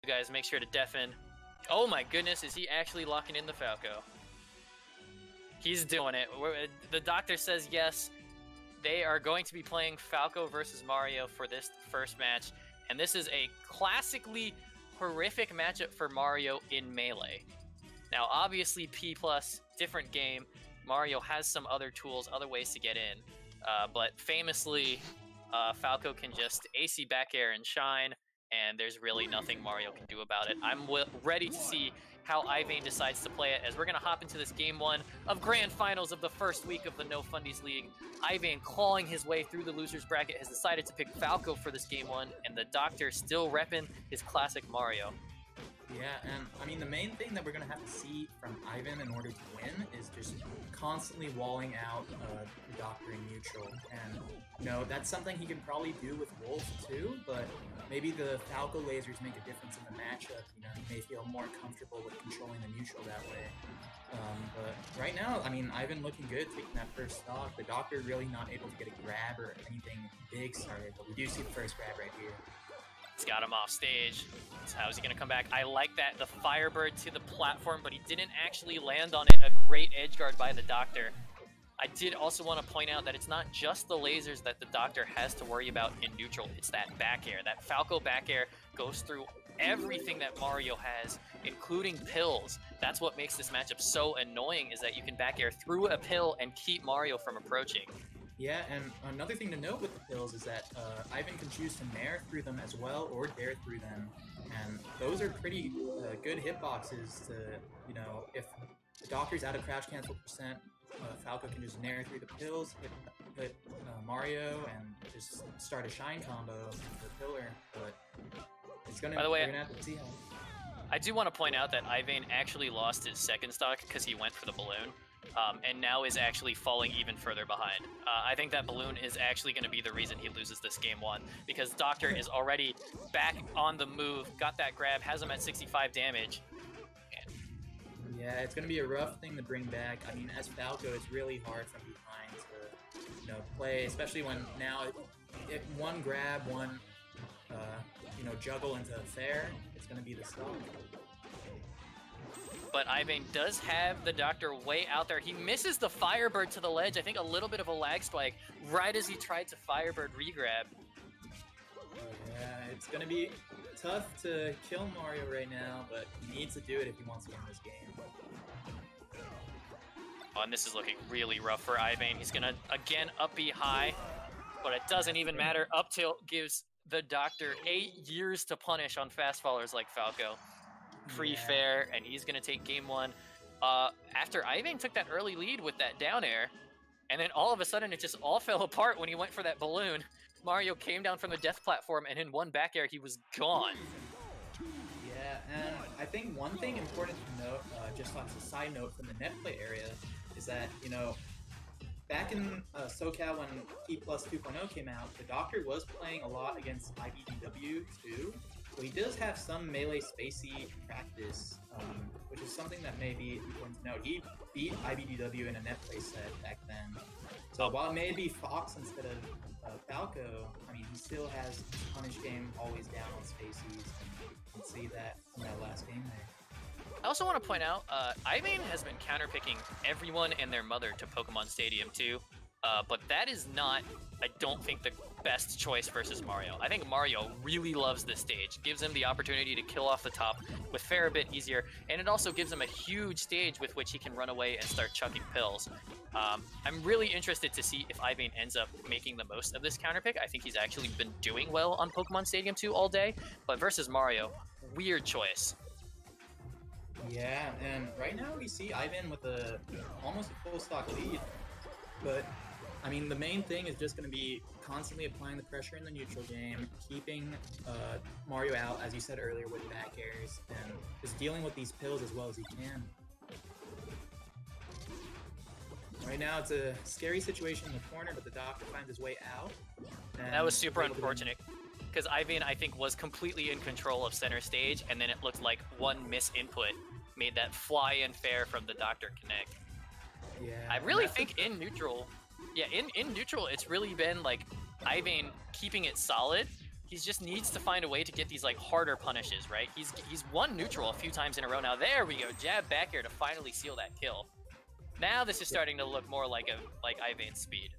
You guys make sure to deafen. Oh my goodness, is he actually locking in the Falco? He's doing it. The doctor says yes. They are going to be playing Falco versus Mario for this first match. And this is a classically horrific matchup for Mario in Melee. Now, obviously, P+, different game. Mario has some other tools, other ways to get in. But famously, Falco can just AC back air and shine, and there's really nothing Mario can do about it. I'm ready to see how Ivayne decides to play it, as we're going to hop into this game one of Grand Finals of the first week of the No Fundies League. Ivayne, clawing his way through the loser's bracket, has decided to pick Falco for this game one, and the Doctor still repping his classic Mario. Yeah, and I mean, the main thing that we're going to have to see from Ivayne in order to win is just constantly walling out the Doctor in neutral. And, you know, that's something he can probably do with Wolf too, but maybe the Falco lasers make a difference in the matchup. You know, he may feel more comfortable with controlling the neutral that way. But right now, I mean, Ivayne looking good, taking that first stock. The Doctor really not able to get a grab or anything big started, but we do see the first grab right here. He's got him off stage. So how is he going to come back? I like that. The Firebird to the platform, but he didn't actually land on it. A great edge guard by the Doctor. I did also want to point out that it's not just the lasers that the Doctor has to worry about in neutral. It's that back air. That Falco back air goes through everything that Mario has, including pills. That's what makes this matchup so annoying, is that you can back air through a pill and keep Mario from approaching. Yeah, and another thing to note with the pills is that Ivayne can choose to nair through them as well, or dare through them, and those are pretty good hitboxes to, you know, if the Doctor's out of crouch cancel percent, Falco can just nair through the pills, hit Mario, and just start a shine combo with the pillar, but it's gonna, by the way, we're gonna have to see how. I do want to point out that Ivayne actually lost his second stock because he went for the balloon. And now is actually falling even further behind. I think that balloon is actually going to be the reason he loses this game one, because Doctor is already back on the move, got that grab, has him at 65 damage. And yeah, it's going to be a rough thing to bring back. I mean, as Falco, it's really hard from behind to, you know, play, especially when now if one grab, one, you know, juggle into a fair, it's going to be the stop. But Ivayne does have the Doctor way out there. He misses the Firebird to the ledge. I think a little bit of a lag spike right as he tried to Firebird regrab. Yeah, it's going to be tough to kill Mario right now, but he needs to do it if he wants to win this game. Oh, and this is looking really rough for Ivayne. He's going to, again, up B high, but it doesn't even matter. Up tilt gives the Doctor 8 years to punish on fast fallers like Falco. Free fair, and he's going to take game one. After Ivayne took that early lead with that down air, and then all of a sudden it just all fell apart when he went for that balloon. Mario came down from the death platform, and in one back air, he was gone. Yeah, and I think one thing important to note, just on a side note from the net play area, is that, you know, back in SoCal when P+ 2.0 came out, the Doctor was playing a lot against IBDW too. So he does have some melee spacey practice, which is something that may be important to note. He beat IBDW in a net play set back then. So while it may be Fox instead of Falco, I mean, he still has punish game always down on spaceys, and you can see that in that last game there. I also want to point out, Ivayne has been counterpicking everyone and their mother to Pokemon Stadium too, but that is not, I don't think, the best choice versus Mario. I think Mario really loves this stage, gives him the opportunity to kill off the top with fair a bit easier, and it also gives him a huge stage with which he can run away and start chucking pills. I'm really interested to see if Ivayne ends up making the most of this counterpick. I think he's actually been doing well on Pokemon Stadium 2 all day, but versus Mario, weird choice. Yeah, and right now we see Ivayne with almost a full stock lead, but I mean, the main thing is just going to be constantly applying the pressure in the neutral game, keeping Mario out, as you said earlier, with back airs, and just dealing with these pills as well as he can. Right now, it's a scary situation in the corner, but the Doctor finds his way out. That was super unfortunate, because Ivayne, I think, was completely in control of center stage, and then it looked like one misinput made that fly-in fair from the Doctor connect. Yeah, I really think in neutral... Yeah, in neutral, it's really been like Ivayne keeping it solid, He just needs to find a way to get these like harder punishes, right? He's won neutral a few times in a row now. There we go, jab back air to finally seal that kill. Now this is starting to look more like Ivayne's speed.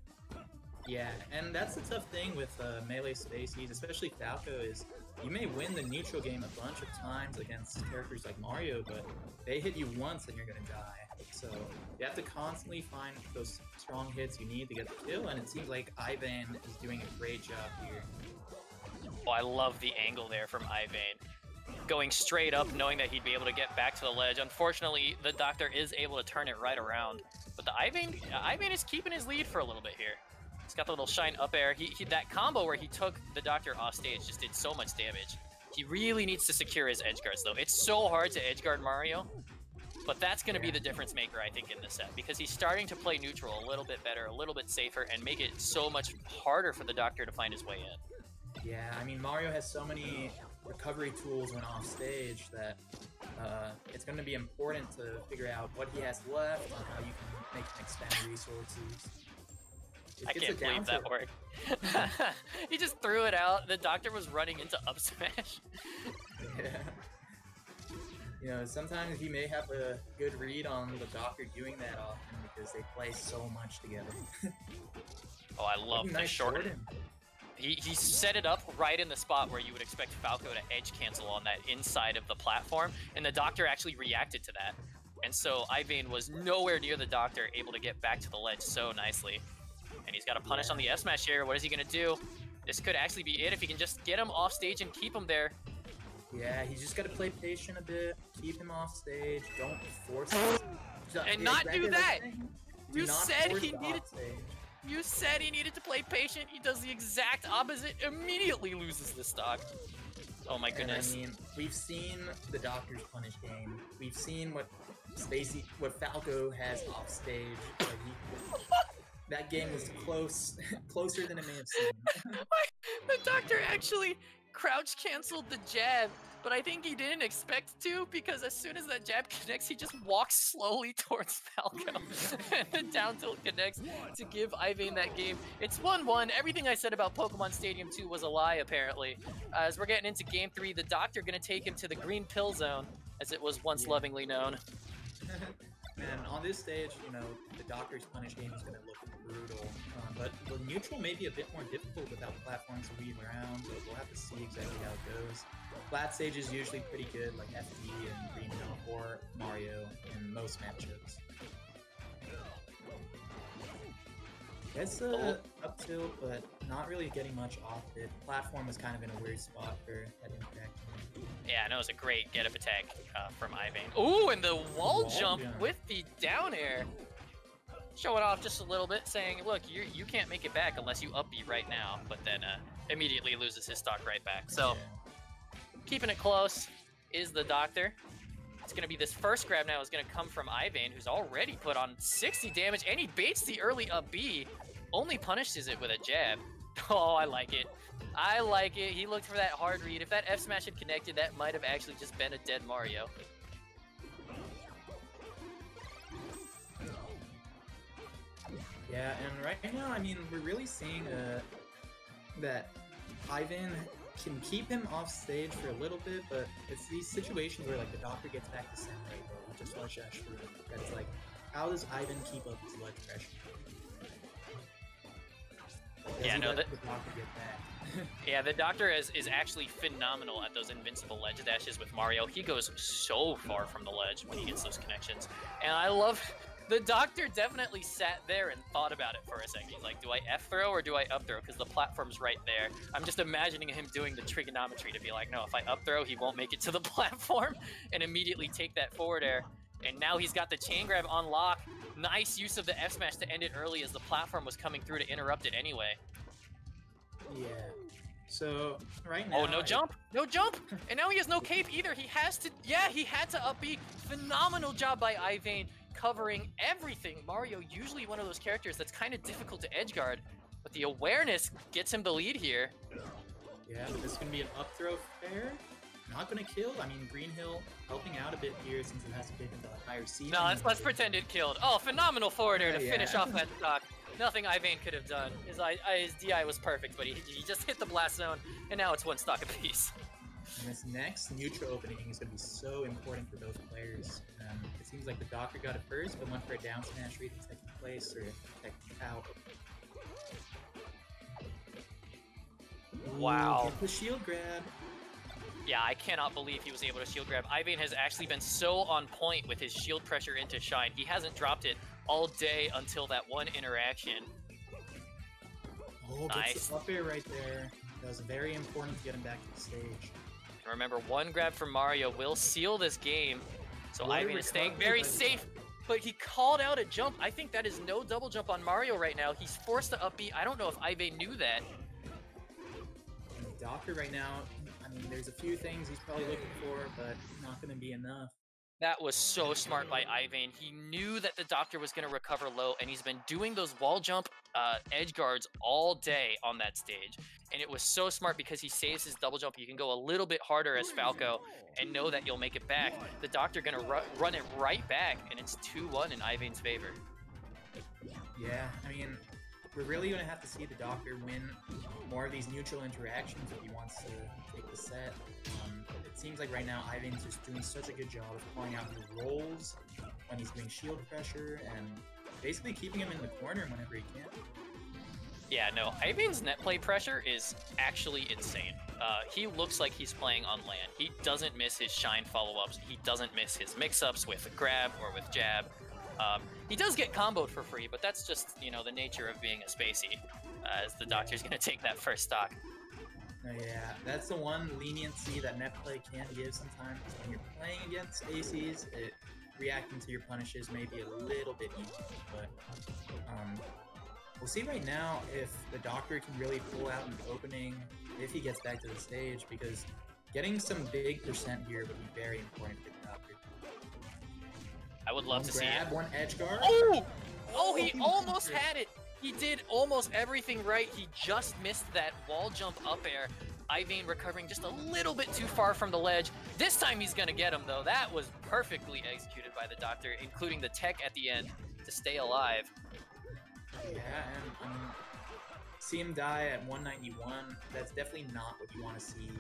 Yeah, and that's the tough thing with melee spacies, especially Falco, is you may win the neutral game a bunch of times against characters like Mario, but they hit you once and you're gonna die. So you have to constantly find those strong hits you need to get the kill, and it seems like Ivayne is doing a great job here. Oh, I love the angle there from Ivayne. Going straight up, knowing that he'd be able to get back to the ledge. Unfortunately, the Doctor is able to turn it right around. But the Ivayne is keeping his lead for a little bit here. He's got the little shine up air. That combo where he took the Doctor off stage just did so much damage. He really needs to secure his edge guards, though. It's so hard to edge guard Mario. But that's going to be the difference maker, I think, in this set. Because he's starting to play neutral a little bit better, a little bit safer, and make it so much harder for the Doctor to find his way in. Yeah, I mean, Mario has so many recovery tools when off stage that it's going to be important to figure out what he has left and how you can make him expend resources. I can't believe that worked. He just threw it out. The Doctor was running into up smash. Yeah. You know, sometimes he may have a good read on the Doctor doing that often because they play so much together. Oh, I love the short. He set it up right in the spot where you would expect Falco to edge cancel on that inside of the platform, and the Doctor actually reacted to that. And so Ivayne was nowhere near the Doctor, able to get back to the ledge so nicely. And he's got a punish on the F smash here. What is he gonna do? This could actually be it if he can just get him off stage and keep him there. Yeah, he's just gotta play patient a bit, keep him off stage, don't force him. And not do that! You said he needed... You said he needed to play patient. He does the exact opposite. Immediately loses the stock. Oh my goodness. And I mean, we've seen the Doctor's punish game. We've seen what Falco has off stage. Like that game was closer than it may have seemed. The Doctor actually crouch canceled the jab, but I think he didn't expect to, because as soon as that jab connects, he just walks slowly towards Falco. And the down tilt connects to give Ivayne that game. It's 1-1. Everything I said about Pokemon Stadium 2 was a lie, apparently. As we're getting into Game 3, the Doctor gonna take him to the green pill zone, as it was once lovingly known. And on this stage, you know, the Doctor's punish game is going to look brutal. But the neutral may be a bit more difficult without platforms to weave around, so we'll have to see exactly how it goes. Flat stage is usually pretty good, like FD and Green Hill or Mario in most matchups. It's up tilt, but not really getting much off it. Platform was kind of in a weird spot for that impact. Yeah, I know, it was a great get-up attack from Ivayne. Ooh, and the wall jump with the down air. Showing off just a little bit, saying, look, you can't make it back unless you up B right now, but then immediately loses his stock right back. So, keeping it close is the Doctor. It's going to be this first grab now is going to come from Ivayne, who's already put on 60 damage, and he baits the early up B. Only punishes it with a jab. Oh, I like it. I like it. He looked for that hard read. If that F smash had connected, that might have actually just been a dead Mario. Yeah, and right now, I mean, we're really seeing that Ivayne can keep him off stage for a little bit, but it's these situations where, like, the Doctor gets back to center, just watch that through. That's like, how does Ivayne keep up his ledge pressure? Yeah, no, the Doctor get back. Yeah, the Doctor is actually phenomenal at those invincible ledge dashes with Mario. He goes so far from the ledge when he gets those connections. And I love... The Doctor definitely sat there and thought about it for a second. He's like, do I F throw or do I up throw? Because the platform's right there. I'm just imagining him doing the trigonometry to be like, no, if I up throw, he won't make it to the platform, and immediately take that forward air. And now he's got the chain grab on lock. Nice use of the F smash to end it early as the platform was coming through to interrupt it anyway. Yeah. So, right now... Oh, no jump! No jump! And now he has no cape either. He has to... Yeah, he had to up B. Phenomenal job by Ivayne, covering everything. Mario, usually one of those characters that's kind of difficult to edgeguard, but the awareness gets him the lead here. Yeah, but this is going to be an up throw fair. Not going to kill. I mean, Green Hill helping out a bit here since it has to get into a higher seed. No, let's pretend it killed. Oh, phenomenal forward air to finish off that stock. Nothing Ivayne could have done. His DI was perfect, but he just hit the blast zone, and now it's one stock apiece. And this next neutral opening is going to be so important for both players. It seems like the Doctor got it first, but went for a down smash read in second place, or second out. Wow. Get the shield grab. Yeah, I cannot believe he was able to shield grab. Ivayne has actually been so on point with his shield pressure into Shine. He hasn't dropped it all day until that one interaction. Oh, nice. Up air right there. That was very important to get him back to the stage. And remember, one grab from Mario will seal this game. So Ivayne is staying very safe, but he called out a jump. I think that is no double jump on Mario right now. He's forced to up B. I don't know if Ivayne knew that. And the Doctor right now, I mean, there's a few things he's probably looking for, but not going to be enough. That was so smart by Ivayne. He knew that the Doctor was going to recover low, and he's been doing those wall jump edge guards all day on that stage. And it was so smart because he saves his double jump. You can go a little bit harder as Falco and know that you'll make it back. The Doctor going to run it right back, and it's 2-1 in Ivayne's favor. Yeah, I mean, we're really going to have to see the Doctor win more of these neutral interactions if he wants to take the set. It seems like right now Ivayne's just doing such a good job of calling out his rolls when he's doing shield pressure and basically keeping him in the corner whenever he can. Yeah, no, Ivayne's net play pressure is actually insane. He looks like he's playing on land. He doesn't miss his Shine follow-ups. He doesn't miss his mix-ups with grab or with jab. He does get comboed for free, but that's just, you know, the nature of being a spacey, as the Doctor's going to take that first stock. Yeah, that's the one leniency that net play can give sometimes. When you're playing against ACs, reacting to your punishes may be a little bit easy, but we'll see right now if the Doctor can really pull out an opening if he gets back to the stage, because getting some big percent here would be very important for the Doctor. I would love to see it. One edge guard. Oh! Oh, he almost had it! He did almost everything right. He just missed that wall jump up air. Ivayne recovering just a little bit too far from the ledge. This time he's gonna get him though. That was perfectly executed by the Doctor, including the tech at the end to stay alive. Yeah, and I mean, see him die at 191. That's definitely not what you want to see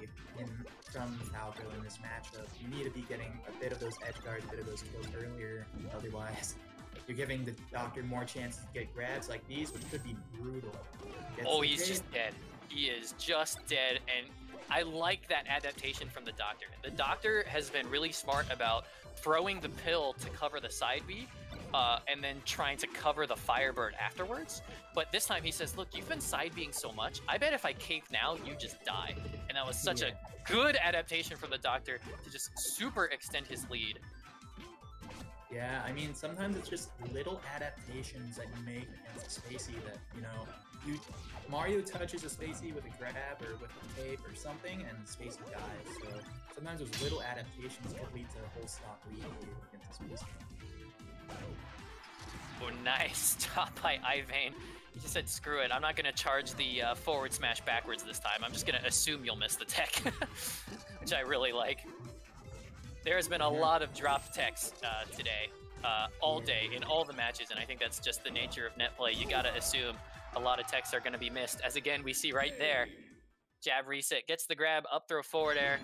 from Falco in this matchup. You need to be getting a bit of those edge guards, a bit of those kills earlier. Otherwise, you're giving the Doctor more chances to get grabs like these, which could be brutal. Oh, he's just dead. He is just dead, and I like that adaptation from the Doctor. The Doctor has been really smart about throwing the pill to cover the side B, and then trying to cover the Firebird afterwards. But this time he says, look, you've been side being so much, I bet if I cape now, you just die. And that was such a good adaptation from the Doctor to just super extend his lead. Yeah, I mean, sometimes it's just little adaptations that you make against a spacey that, you know, Mario touches a spacey with a grab or with a cape or something, and the spacey dies. So sometimes those little adaptations could lead to a whole stock lead against a spacey. Oh, nice stop by Ivayne. He just said, screw it, I'm not going to charge the forward smash backwards this time. I'm just going to assume you'll miss the tech, which I really like. There's been a lot of dropped techs today, all day, in all the matches, and I think that's just the nature of net play. You got to assume a lot of techs are going to be missed. As again, we see right there, jab reset, gets the grab, up throw forward air,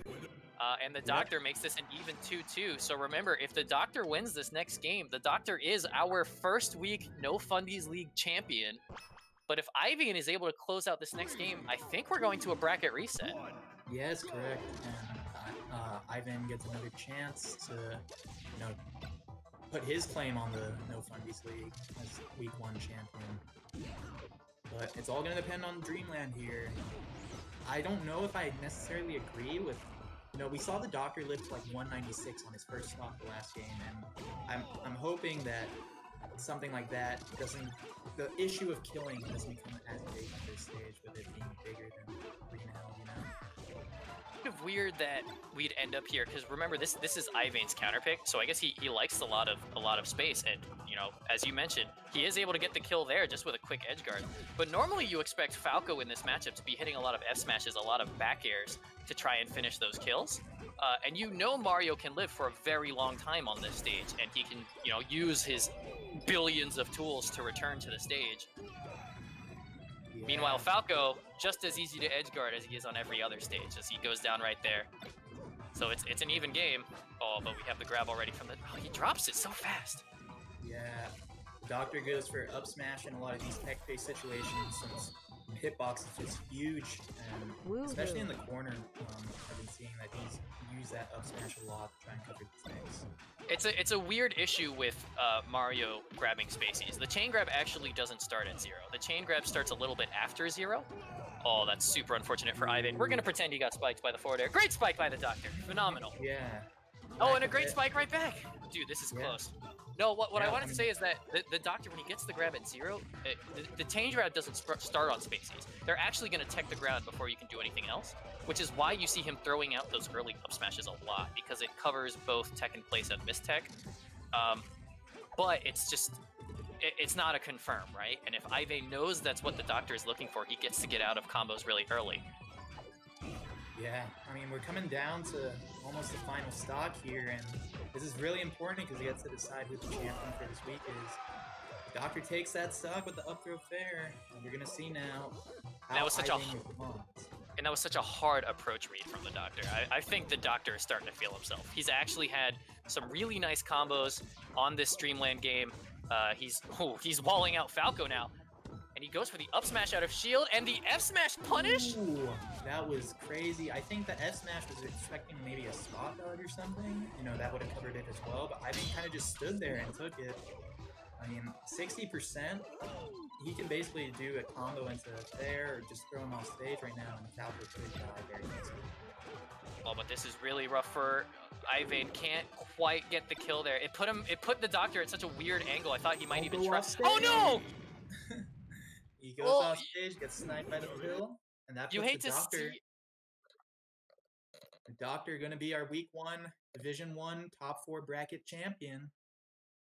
and the Doctor makes this an even 2-2. So remember, if the Doctor wins this next game, the Doctor is our first week No Fundies League champion. But if Ivayne is able to close out this next game, I think we're going to a bracket reset. Yes, correct. And Ivayne gets another chance to, you know, put his claim on the No Fundies League as Week 1 champion. But it's all going to depend on Dreamland here. I don't know if I necessarily agree with, you know, we saw the Doctor lift like 196 on his first stock the last game, and I'm hoping that something like that doesn't, the issue of killing doesn't become as big on this stage with it being bigger than Green Hell, you know? Kind of weird that we'd end up here, because remember, this is Ivayne's counterpick, so I guess he likes a lot of space, and you know, as you mentioned, he is able to get the kill there just with a quick edge guard. But normally you expect Falco in this matchup to be hitting a lot of F smashes, a lot of back airs to try and finish those kills. And you know Mario can live for a very long time on this stage, and he can, you know, use his billions of tools to return to the stage. Meanwhile, Falco, just as easy to edgeguard as he is on every other stage, as he goes down right there. So it's an even game. Oh, but we have the grab already from the... Oh, he drops it so fast. Yeah. Doctor goes for up smash in a lot of these tech-based situations since hitbox is just huge, and especially in the corner. I've been seeing that he's used that up smash a lot to try and cover these things. It's a weird issue with Mario grabbing spacies. The chain grab actually doesn't start at 0. The chain grab starts a little bit after 0. Oh, that's super unfortunate for Ivayne. We're gonna pretend he got spiked by the forward air. Great spike by the Doctor. Phenomenal. Yeah. Oh, and a great spike right back. Dude, this is close. No, what I wanted to say is that the Doctor, when he gets the grab at 0, the change grab doesn't start on spacies. They're actually going to tech the ground before you can do anything else, which is why you see him throwing out those early up smashes a lot, because it covers both tech in place and mistech. But it's just, it's not a confirm, right? And if Ivayne knows that's what the Doctor is looking for, he gets to get out of combos really early. Yeah, I mean, we're coming down to almost the final stock here, and this is really important because he gets to decide who the champion for this week is. The Doctor takes that stock with the up throw fair, and we're going to see now how that was such Ivayne responds. And that was such a hard approach read from the Doctor. I think the Doctor is starting to feel himself. He's actually had some really nice combos on this Streamland game. He's walling out Falco now. And he goes for the up smash out of shield and the F smash punish. Ooh, that was crazy. I think the F smash was expecting maybe a spot dodge or something. You know, that would have covered it as well. But Ivayne kind of just stood there and took it. I mean, 60%, he can basically do a combo into there or just throw him off stage right now, and Falco could die very easily. Oh, but this is really rough for Ivayne. Can't quite get the kill there. It put the Doctor at such a weird angle. I thought he might even try. Oh no! He goes off stage, gets sniped by the pill, and that puts the Doctor. The Doctor gonna be our week 1 Division 1 top 4 bracket champion.